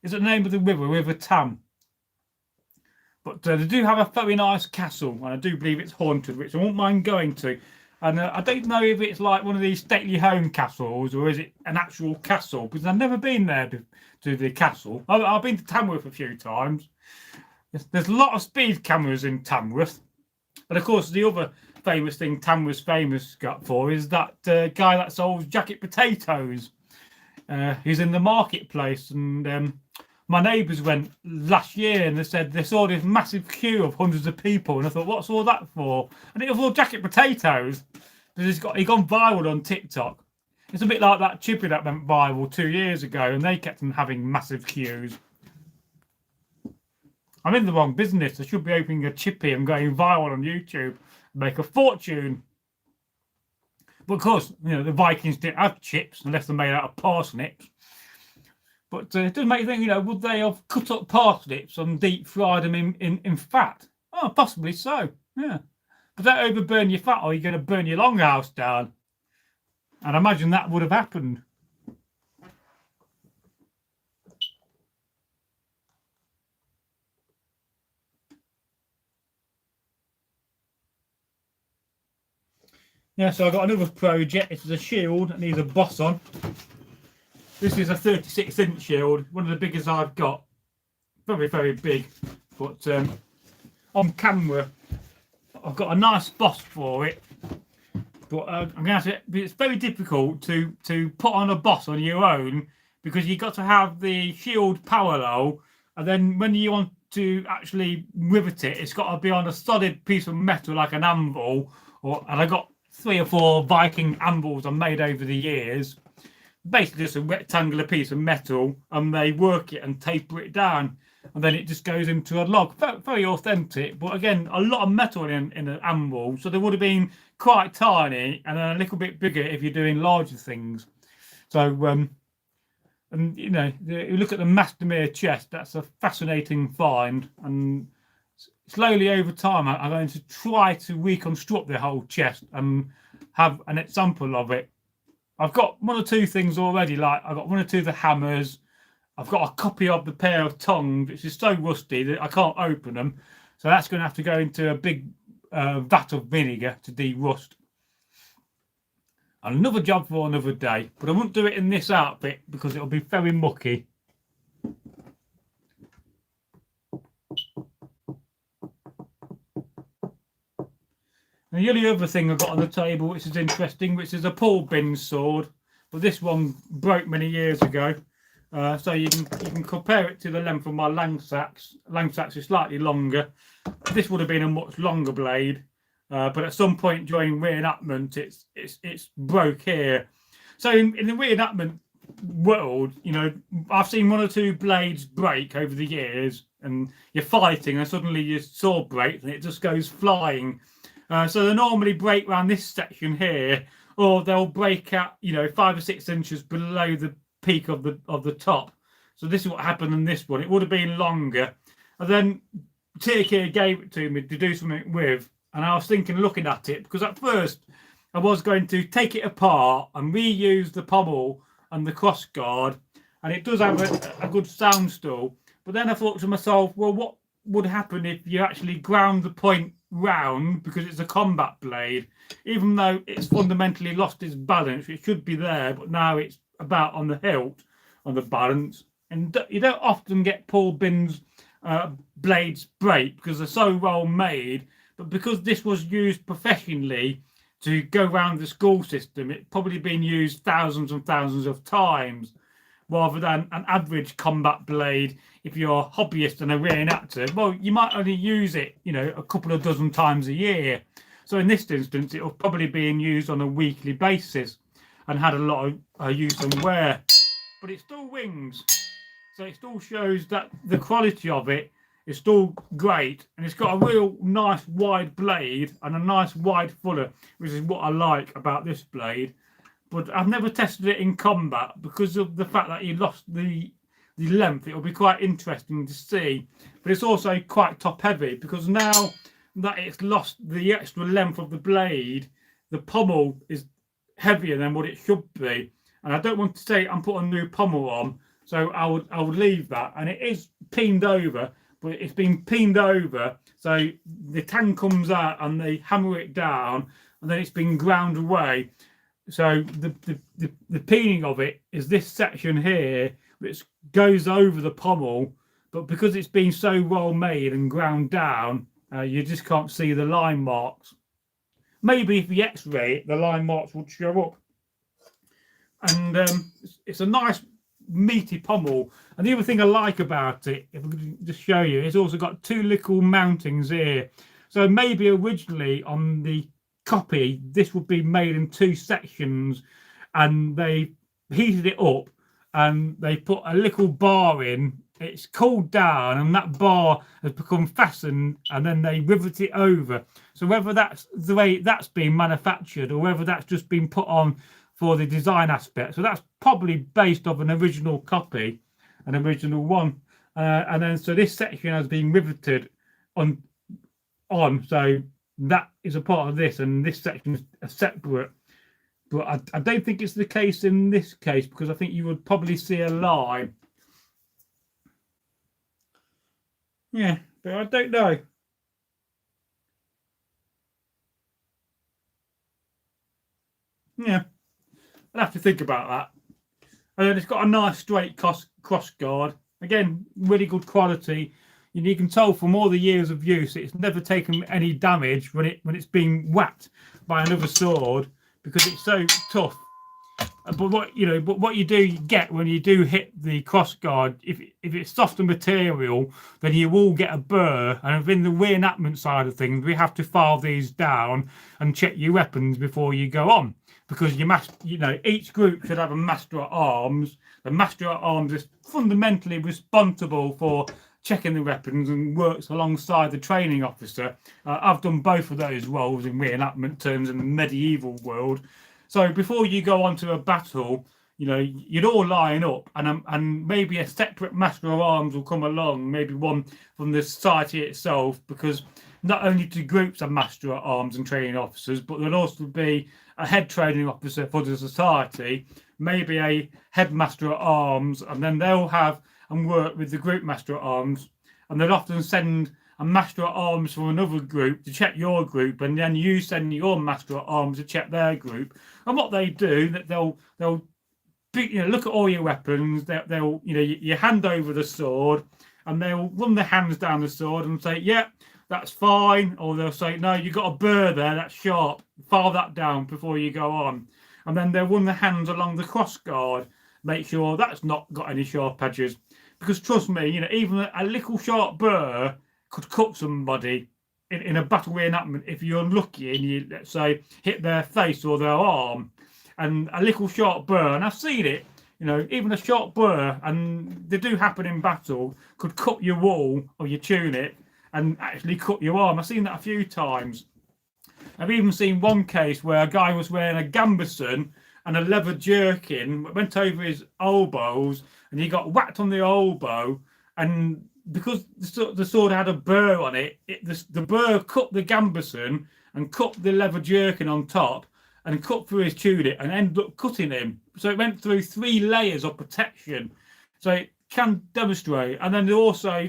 Is it the name of the river, River Tam? But they do have a very nice castle, and I do believe it's haunted, which I won't mind going to. And I don't know if it's like one of these stately home castles or is it an actual castle, because I've never been there to the castle. I've been to Tamworth a few times. There's a lot of speed cameras in Tamworth. But of course, the other famous thing Tamworth's famous for is that guy that sells jacket potatoes. He's in the marketplace, and my neighbours went last year and they said they saw this massive queue of hundreds of people, and I thought, what's all that for? And it was all jacket potatoes. He's gone viral on TikTok. It's a bit like that chippy that went viral 2 years ago, and they kept on having massive queues. I'm in the wrong business. I should be opening a chippy and going viral on YouTube, make a fortune. But of course, you know, the Vikings didn't have chips unless they're made out of parsnips. But it does make you think, you know, would they have cut up parsnips and deep fried them in fat? Oh, possibly so, yeah. But don't overburn your fat or you're going to burn your longhouse down. And I imagine that would have happened. Yeah, so I've got another project. This is a shield that needs a boss on. This is a 36-inch shield, one of the biggest I've got. Very, very big. But on camera, I've got a nice boss for it. But I'm going to have to, it's very difficult to put on a boss on your own, because you've got to have the shield parallel, and then when you want to actually rivet it, it's got to be on a solid piece of metal like an anvil. And I got 3 or 4 Viking anvils I made over the years. Basically just a rectangular piece of metal, and they work it and taper it down, and then it just goes into a log. Very authentic, but again, a lot of metal in an anvil, so they would have been quite tiny and a little bit bigger if you're doing larger things. So and you know, you look at the Mastermere chest, that's a fascinating find, and slowly over time I'm going to try to reconstruct the whole chest and have an example of it. I've got 1 or 2 things already, like I've got 1 or 2 of the hammers. I've got a copy of the pair of tongs, which is so rusty that I can't open them. So that's going to have to go into a big vat of vinegar to de-rust. Another job for another day, but I won't do it in this outfit because it'll be very mucky. And the only other thing I've got on the table, which is interesting, which is a Paul Binns sword, but this one broke many years ago. So you can compare it to the length of my Langsax. Langsax is slightly longer. This would have been a much longer blade, but at some point during reenactment, it's broke here. So in the reenactment world, you know, I've seen 1 or 2 blades break over the years, and you're fighting and suddenly your sword breaks and it just goes flying. So they normally break around this section here, or they'll break out, you know, 5 or 6 inches below the peak of the top. So this is what happened in this one. It would have been longer, and then Tirkia gave it to me to do something with, and I was thinking, looking at it, because at first I was going to take it apart and reuse the pommel and the crossguard, and it does have a good sound still. But then I thought to myself, well, what would happen if you actually ground the point round, because it's a combat blade, even though it's fundamentally lost its balance. It should be there, but now it's about on the hilt, on the balance. And you don't often get Paul Bin's blades break because they're so well made, but because this was used professionally to go around the school system, it's probably been used thousands and thousands of times, rather than an average combat blade. If you're a hobbyist and a reenactor, well, you might only use it, you know, a couple of dozen times a year. So in this instance, it was probably being used on a weekly basis and had a lot of use and wear. But it still wings, so it still shows that the quality of it is still great, and it's got a real nice wide blade and a nice wide fuller, which is what I like about this blade. But I've never tested it in combat because of the fact that you lost the length. It'll be quite interesting to see, but it's also quite top heavy, because now that it's lost the extra length of the blade, the pommel is heavier than what it should be. And I don't want to say I'm putting a new pommel on, so I would leave that. And it is peened over, but it's been peened over, so the tang comes out and they hammer it down, and then it's been ground away. So the peening of it is this section here, which goes over the pommel, but because it's been so well made and ground down, you just can't see the line marks. Maybe if you x-ray it, the line marks would show up. And it's a nice meaty pommel. And the other thing I like about it, if I could just show you, it's also got 2 little mountings here. So maybe originally on the copy, this would be made in 2 sections, and they heated it up and they put a little bar in. It's cooled down, and that bar has become fastened, and then they rivet it over. So whether that's the way that's been manufactured, or whether that's just been put on for the design aspect, so that's probably based off an original copy, an original one, and then so this section has been riveted on, so that is a part of this, and this section is separate. But I don't think it's the case in this case, because I think you would probably see a line. Yeah, but I don't know. Yeah, I'll have to think about that. And then it's got a nice straight cross guard. Again, really good quality. You can tell from all the years of use, it's never taken any damage when it's been whacked by another sword, because it's so tough. But what you do get when you do hit the crossguard, if it's softer material, then you will get a burr. And within the reenactment side of things, we have to file these down and check your weapons before you go on, because each group should have a master at arms. The master at arms is fundamentally responsible for checking the weapons and works alongside the training officer. I've done both of those roles in reenactment terms in the medieval world. So before you go on to a battle, you'd all line up, and maybe a separate master of arms will come along, maybe one from the society itself, because not only do groups have master at arms and training officers, but there'll also be a head training officer for the society, maybe a headmaster at arms, and then they'll have and work with the group master at arms, and they'll often send a master at arms from another group to check your group, and then you send your master at arms to check their group. And what they do, that they'll look at all your weapons. They'll you hand over the sword, and they'll run their hands down the sword and say, "Yeah, that's fine," or they'll say, "No, you got a burr there. That's sharp. File that down before you go on." And then they'll run their hands along the crossguard, make sure that's not got any sharp edges. Because trust me, even a little sharp burr could cut somebody in a battle reenactment if you're unlucky and you, let's say, hit their face or their arm. And a little sharp burr, and I've seen it, You know, even a short burr, and they do happen in battle, could cut your wool or your tunic and actually cut your arm. I've seen that a few times. I've even seen one case where a guy was wearing a gambeson and a leather jerkin, went over his elbows, and he got whacked on the elbow. And because the sword had a burr on it, the burr cut the gambeson and cut the leather jerkin on top and cut through his tunic and ended up cutting him. So it went through 3 layers of protection. So it can demonstrate. And then they also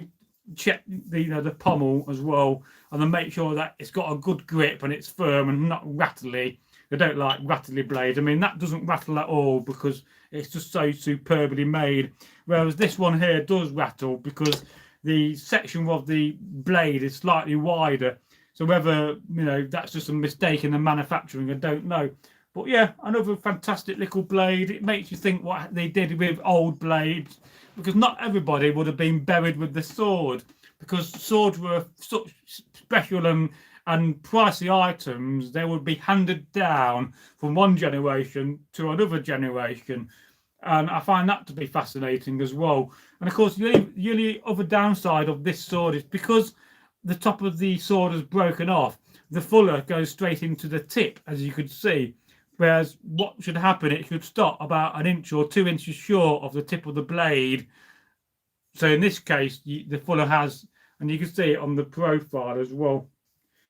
check the pommel as well, and then make sure that it's got a good grip and it's firm and not rattly. They don't like rattly blades. I mean, that doesn't rattle at all because it's just so superbly made. Whereas this one here does rattle because the section of the blade is slightly wider. So whether, that's just a mistake in the manufacturing, I don't know. But yeah, another fantastic little blade. It makes you think what they did with old blades, because not everybody would have been buried with the sword, because swords were such special and pricey items. They would be handed down from one generation to another generation. And I find that to be fascinating as well. And of course, the only other downside of this sword is because the top of the sword is broken off, the fuller goes straight into the tip, as you could see. Whereas what should happen, it should stop about 1 inch or 2 inches short of the tip of the blade. So in this case, the fuller has, and you can see it on the profile as well.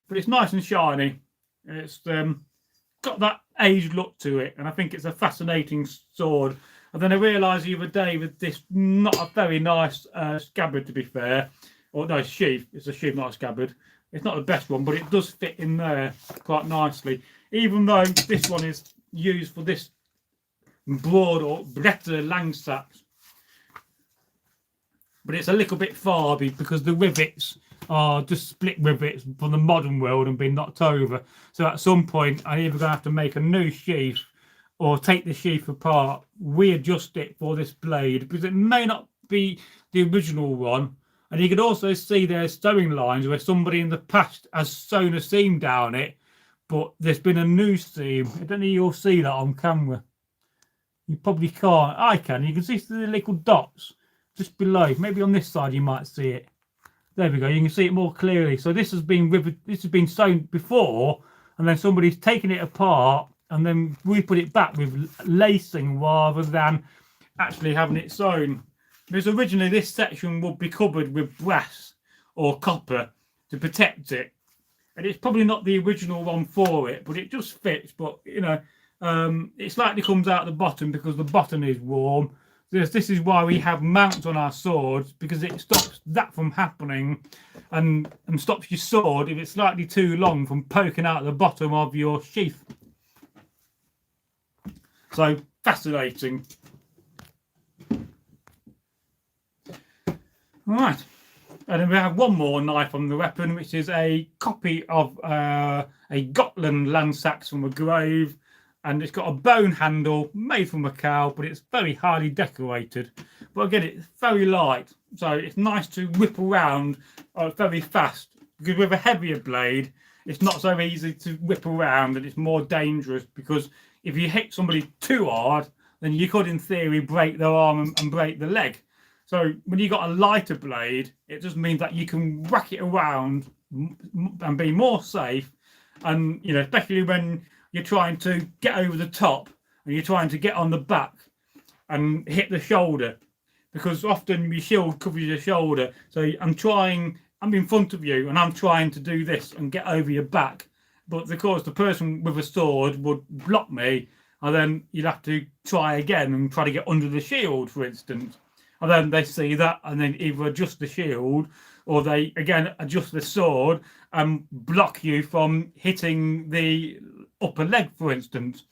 But it's nice and shiny. It's got that aged look to it, and I think it's a fascinating sword. And then I realised the other day with this, not a very nice scabbard, to be fair. Or no, sheath. It's a sheath, not a scabbard. It's not the best one, but it does fit in there quite nicely. Even though this one is used for this broad or breadth Langsacks. But it's a little bit far because the rivets are just split rivets from the modern world and been knocked over. So at some point, I'm either going to have to make a new sheath or take the sheath apart, readjust it for this blade, because it may not be the original one. And you can also see there's sewing lines where somebody in the past has sewn a seam down it, but there's been a new seam. I don't know if you'll see that on camera. You probably can't. I can. You can see the little dots just below. Maybe on this side you might see it. There we go. You can see it more clearly. So this has been sewn before, and then somebody's taken it apart and then we put it back with lacing rather than actually having it sewn. Because originally this section would be covered with brass or copper to protect it. And it's probably not the original one for it, but it just fits. But, it slightly comes out the bottom because the bottom is warm. This is why we have mounts on our swords, because it stops that from happening and stops your sword, if it's slightly too long, from poking out the bottom of your sheath. So, fascinating. Right, and then we have one more knife on the weapon, which is a copy of a Gotland Langsacks from a grove, and it's got a bone handle made from a cow, but it's very highly decorated. But again, it's very light, so it's nice to whip around very fast, because with a heavier blade, it's not so easy to whip around, and it's more dangerous, because if you hit somebody too hard, then you could, in theory, break their arm and break the leg. So when you've got a lighter blade, it just means that you can whack it around and be more safe. And, especially when you're trying to get over the top and you're trying to get on the back and hit the shoulder, because often your shield covers your shoulder. So I'm in front of you and I'm trying to do this and get over your back. But of course, the person with a sword would block me, and then you'd have to try again and try to get under the shield, for instance. And then they see that and then either adjust the shield or they again adjust the sword and block you from hitting the upper leg, for instance.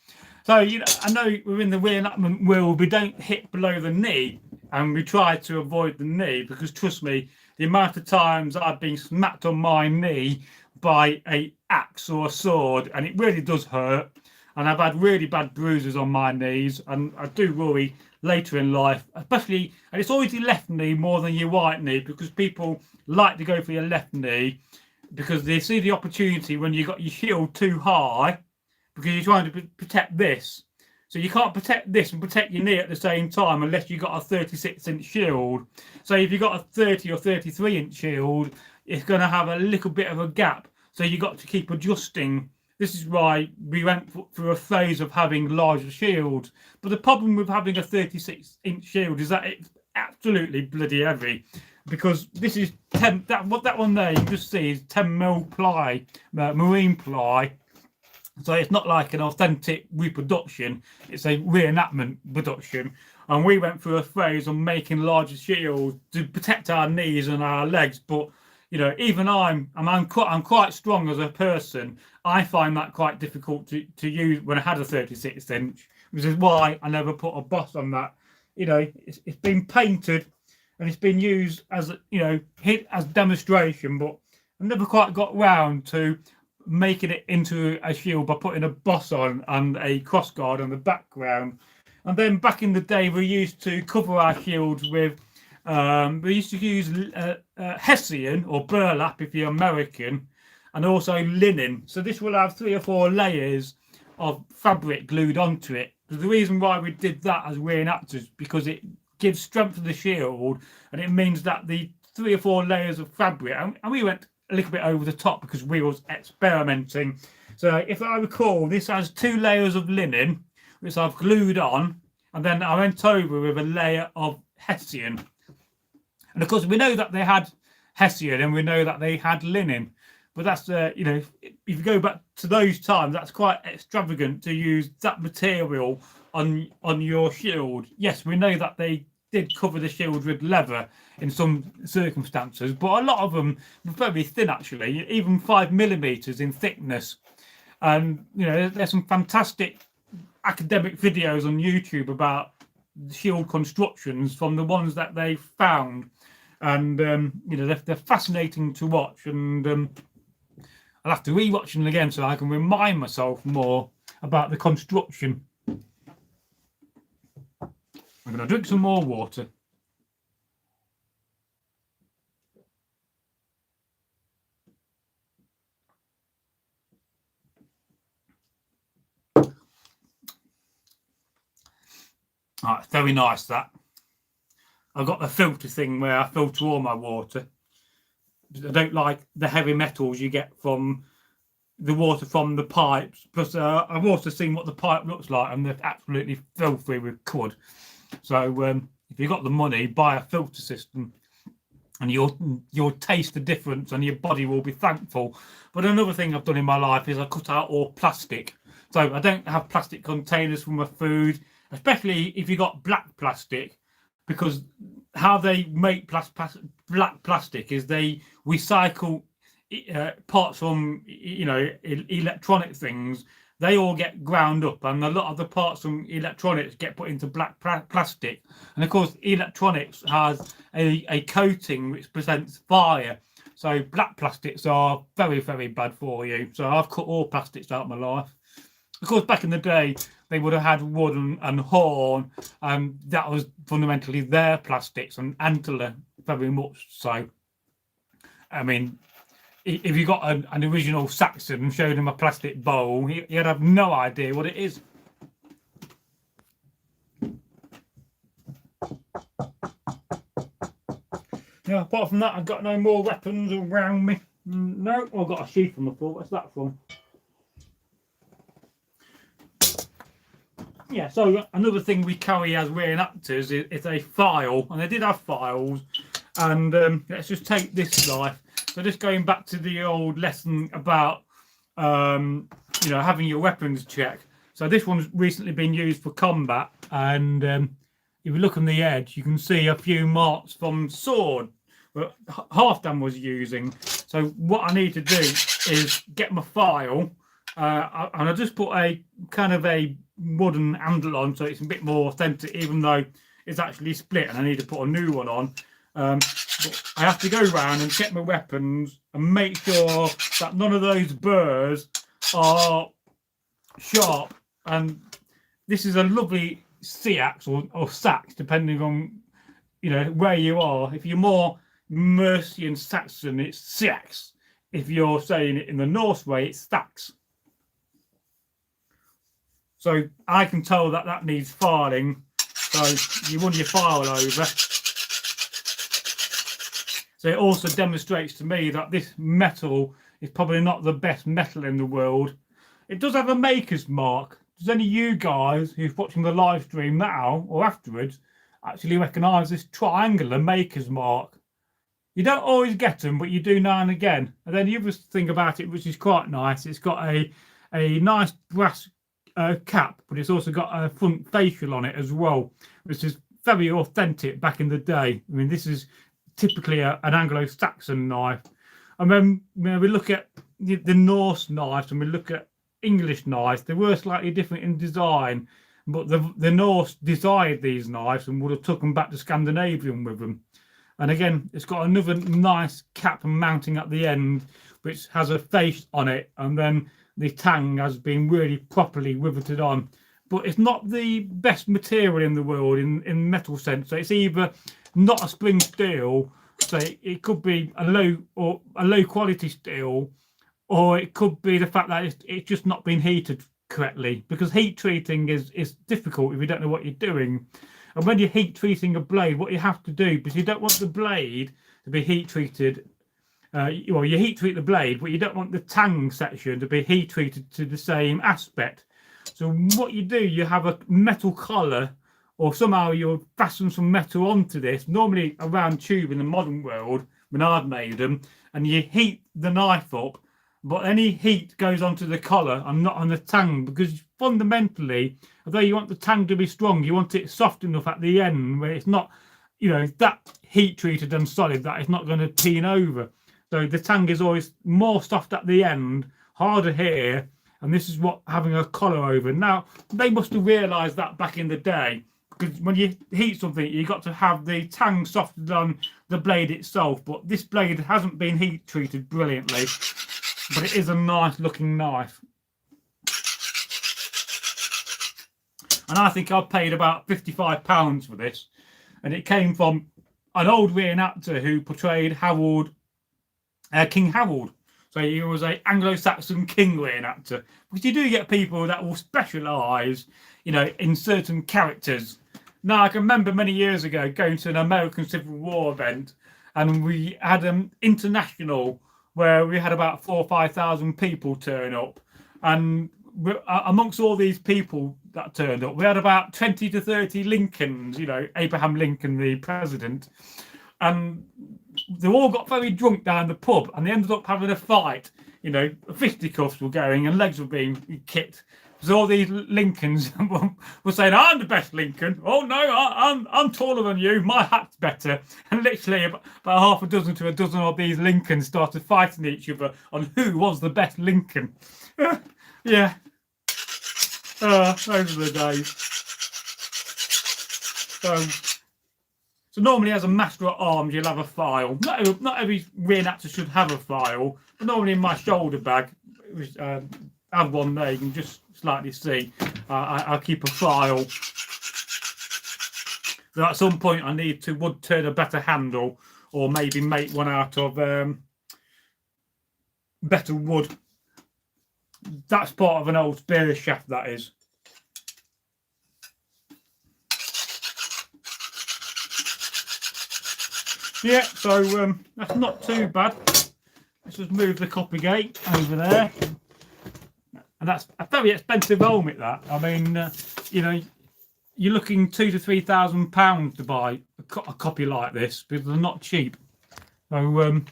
So, I know within the reenactment world, we don't hit below the knee, and we try to avoid the knee, because trust me, the amount of times I've been smacked on my knee by a axe or a sword, and it really does hurt. And I've had really bad bruises on my knees, and I do worry later in life, especially, and it's always your left knee more than your right knee, because people like to go for your left knee because they see the opportunity when you got your shield too high, because you're trying to protect this. So So you can't protect this and protect your knee at the same time unless you've got a 36-inch shield. So if you've got a 30 or 33-inch shield, it's going to have a little bit of a gap. So you've got to keep adjusting. This is why we went through a phase of having larger shields. But the problem with having a 36-inch shield is that it's absolutely bloody heavy, because this is 10. That one there you just see is 10mm ply, marine ply. So it's not like an authentic reproduction; it's a reenactment production. And we went through a phase of making larger shields to protect our knees and our legs. But you know, even I'm quite strong as a person. I find that quite difficult to use when I had a 36-inch, which is why I never put a boss on that. You know, it's been painted and it's been used as, you know, hit as demonstration, but I never quite got round to making it into a shield by putting a boss on and a crossguard on the background. And then back in the day, we used to cover our shields with we used to use hessian or burlap if you're American, and also linen. So this will have 3 or 4 layers of fabric glued onto it. So the reason why we did that as reenactors, because it gives strength to the shield, and it means that the 3 or 4 layers of fabric, and we went a little bit over the top because we was experimenting. So if I recall, this has 2 layers of linen, which I've glued on, and then I went over with a layer of hessian. And of course, we know that they had hessian and we know that they had linen. But that's, you know, if you go back to those times, that's quite extravagant to use that material on your shield. Yes, we know that they did cover the shield with leather in some circumstances, but a lot of them were very thin, actually, even 5mm in thickness. And, you know, there's some fantastic academic videos on YouTube about shield constructions from the ones that they found. And, you know, they're fascinating to watch. And I'll have to rewatch them again so I can remind myself more about the construction. I'm going to drink some more water. Oh, it's very nice, that. I've got the filter thing where I filter all my water. I don't like the heavy metals you get from the water from the pipes. Plus, I've also seen what the pipe looks like, and they're absolutely filthy with crud. So, if you've got the money, buy a filter system, and you'll taste the difference, and your body will be thankful. But another thing I've done in my life is I cut out all plastic. So I don't have plastic containers for my food, especially if you've got black plastic, because how they make black plastic is they recycle parts from, you know, electronic things. They all get ground up, and a lot of the parts from electronics get put into black plastic. And of course, electronics has a coating which presents fire. So black plastics are very, very bad for you. So I've cut all plastics out of my life. Of course, back in the day, they would have had wood and horn, and that was fundamentally their plastics, and antler very much so. I mean, if you got an original Saxon and showed him a plastic bowl, he'd have no idea what it is. Yeah, apart from that, I've got no more weapons around me. No, I've got a sheath on the floor. What's that from? Yeah, so another thing we carry as reenactors is a file, and they did have files. And let's just take this knife. So just going back to the old lesson about you know, having your weapons checked. So this one's recently been used for combat, and if you look on the edge, you can see a few marks from sword that Halfdan was using. So what I need to do is get my file, and I just put a kind of a wooden handle on, so it's a bit more authentic, even though it's actually split, and I need to put a new one on. But I have to go around and check my weapons and make sure that none of those burrs are sharp. And this is a lovely seax or sax, depending on, you know, where you are. If you're more Mercian Saxon, it's seax. If you're saying it in the Norse way, it's stax. So I can tell that that needs filing. So you run your file over. So it also demonstrates to me that this metal is probably not the best metal in the world. It does have a maker's mark. Does any of you guys who's watching the live stream now or afterwards actually recognise this triangular maker's mark? You don't always get them, but you do now and again. And then the other thing about it, which is quite nice, it's got a nice brass cap, but it's also got a front facial on it as well, which is very authentic back in the day. I mean, this is typically an Anglo-Saxon knife. And when we look at the Norse knives and we look at English knives, they were slightly different in design, but the Norse desired these knives and would have took them back to Scandinavian with them. And again, it's got another nice cap mounting at the end, which has a face on it, and then the tang has been really properly riveted on. But it's not the best material in the world in metal sense. So it's either not a spring steel, so it could be a low quality steel, or it could be the fact that it's just not been heated correctly, because heat treating is difficult if you don't know what you're doing. And when you're heat treating a blade, what you have to do, because you don't want the blade to be heat treated, well, you heat treat the blade, but you don't want the tang section to be heat treated to the same aspect. So what you do, you have a metal collar, or somehow you'll fasten some metal onto this, normally a round tube in the modern world, when I've made them, and you heat the knife up, but any heat goes onto the collar and not on the tang, because fundamentally, although you want the tang to be strong, you want it soft enough at the end where it's not, you know, that heat treated and solid that it's not going to peen over. So the tang is always more soft at the end, harder here, and this is what having a collar over. Now, they must have realised that back in the day, because when you heat something, you've got to have the tang softened on the blade itself, but this blade hasn't been heat treated brilliantly, but it is a nice looking knife. And I think I paid about £55 for this, and it came from an old reenactor who portrayed Harold, King Harold. So he was an Anglo-Saxon king reenactor, because you do get people that will specialise, you know, in certain characters. Now, I can remember many years ago going to an American Civil War event, and we had an international where we had about 4,000 or 5,000 people turn up, and amongst all these people that turned up, we had about 20 to 30 Lincolns, you know, Abraham Lincoln, the president, and they all got very drunk down the pub, and they ended up having a fight. You know, fisticuffs were going and legs were being kicked. So all these Lincolns were saying, "I'm the best Lincoln." "Oh no, I'm taller than you. My hat's better." And literally about half a dozen to a dozen of these Lincolns started fighting each other on who was the best Lincoln. Yeah. Those are the days. So normally, as a master at arms, you'll have a file. Not every reenactor should have a file, but normally in my shoulder bag, I have one there. You can just slightly see. I'll keep a file. So at some point, I need to wood turn a better handle, or maybe make one out of better wood. That's part of an old spear shaft, that is. Yeah, so that's not too bad. Let's just move the copy gate over there. And that's a very expensive helmet, that. I mean, you know, you're looking £2,000 to £3,000 to buy a copy like this, because they're not cheap. So,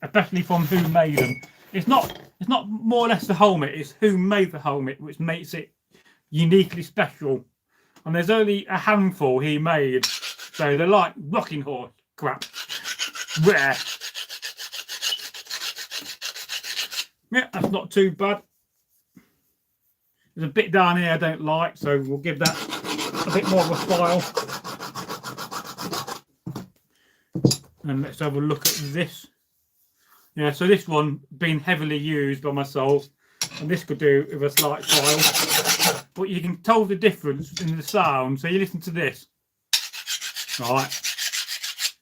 especially from who made them. It's not more or less the helmet, it's who made the helmet, which makes it uniquely special. And there's only a handful he made, so they're like rocking horse crap. Rare. Yeah, that's not too bad. There's a bit down here I don't like, so we'll give that a bit more of a file. And let's have a look at this. Yeah, so this one being heavily used by myself, and this could do with a slight file. But you can tell the difference in the sound. So you listen to this. Right.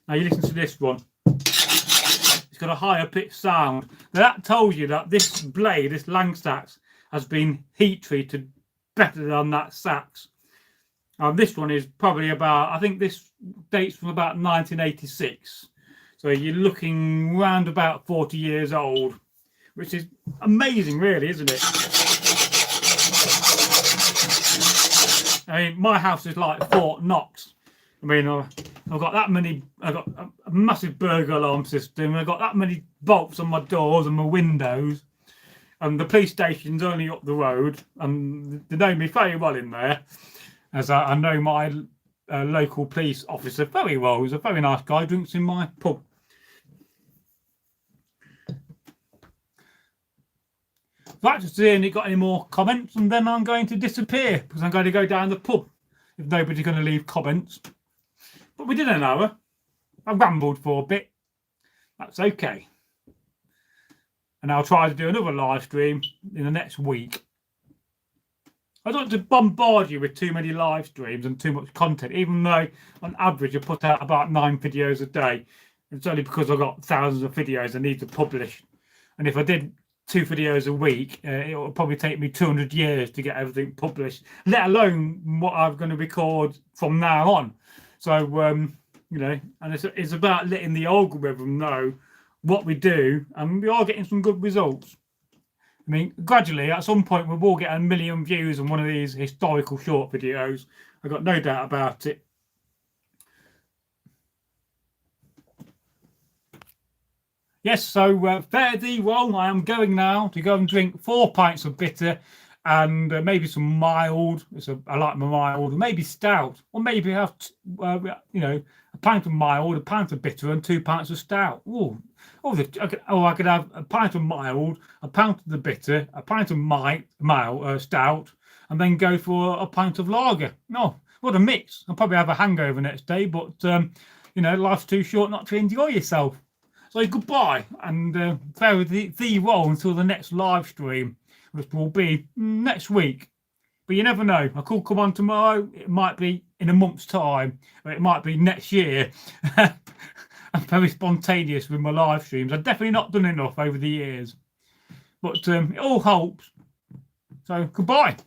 Now you listen to this one. It's got a higher pitched sound. Now that tells you that this blade, this Langsax, has been heat treated better than that Sax. This one is probably about, I think this dates from about 1986. So you're looking round about 40 years old, which is amazing, really, isn't it? I mean, my house is like Fort Knox. I mean, I've got that many, I've got a massive burglar alarm system. I've got that many bolts on my doors and my windows. And the police station's only up the road. And they know me very well in there, as I know my local police officer very well. He's a very nice guy, drinks in my pub. Right, to see if you've got any more comments, and then I'm going to disappear because I'm going to go down the pub if nobody's going to leave comments. But we did an hour. I rambled for a bit. That's okay. And I'll try to do another live stream in the next week. I don't want to bombard you with too many live streams and too much content, even though on average I put out about 9 videos a day. It's only because I've got thousands of videos I need to publish. And if I did 2 videos a week, it will probably take me 200 years to get everything published, let alone what I'm going to record from now on. So, you know, and it's about letting the algorithm know what we do, and we are getting some good results. I mean, gradually, at some point, we will get 1 million views on one of these historical short videos. I've got no doubt about it. Yes, so fare thee well. I am going now to go and drink 4 pints of bitter and maybe some mild. I like my mild, maybe stout, or maybe have you know, a pint of mild, a pint of bitter, and 2 pints of stout. I could have a pint of mild, a pint of the bitter, a pint of mild stout, and then go for a pint of lager. No, what a mix! I'll probably have a hangover next day, but you know, life's too short not to enjoy yourself. So goodbye, and fare thee well until the next live stream, which will be next week. But you never know. I could come on tomorrow. It might be in a month's time, or it might be next year. I'm very spontaneous with my live streams. I've definitely not done enough over the years, but it all helps. So goodbye.